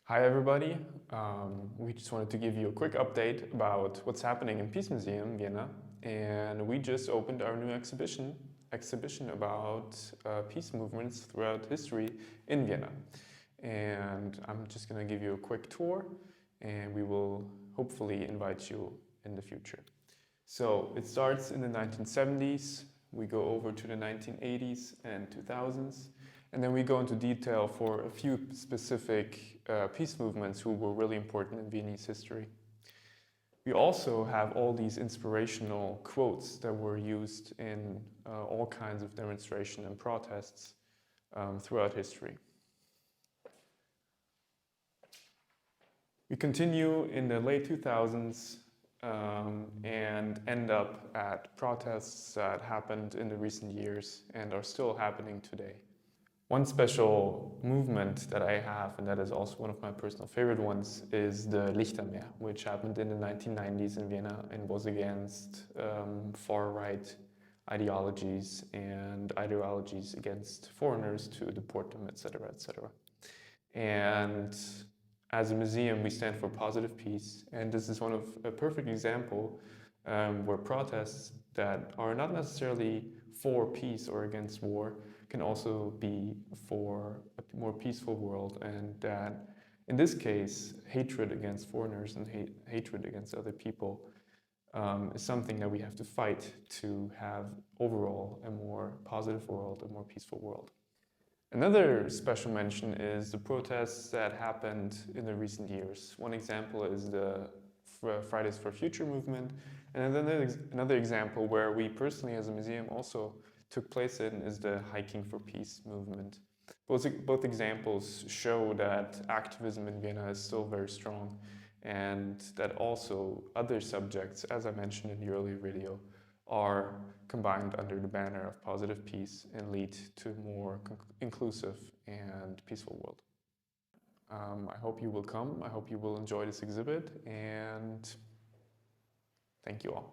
Hi everybody, we just wanted to give you a quick update about what's happening in Peace Museum Vienna, and we just opened our new exhibition about peace movements throughout history in Vienna. And I'm just going to give you a quick tour, and we will hopefully invite you in the future. So it starts in the 1970s, we go over to the 1980s and 2000s, and then we go into detail for a few specific peace movements who were really important in Viennese history. We also have all these inspirational quotes that were used in all kinds of demonstration and protests throughout history. We continue in the late 2000s and end up at protests that happened in the recent years and are still happening today. One special movement that I have, and that is also one of my personal favorite ones, is the Lichtermeer, which happened in the 1990s in Vienna and was against far-right ideologies and ideologies against foreigners to deport them, etc., etc. And as a museum, we stand for positive peace, and this is a perfect example where protests that are not necessarily for peace or against war can also be for a more peaceful world, and that in this case, hatred against foreigners and hatred against other people is something that we have to fight to have overall a more positive world, a more peaceful world. Another special mention is the protests that happened in the recent years. One example is the Fridays for Future movement, and another example where we personally as a museum also took place in is the Hiking for Peace movement. Both examples show that activism in Vienna is still very strong, and that also other subjects, as I mentioned in the earlier video, are combined under the banner of positive peace and lead to a more inclusive and peaceful world. I hope you will come, I hope you will enjoy this exhibit, and thank you all.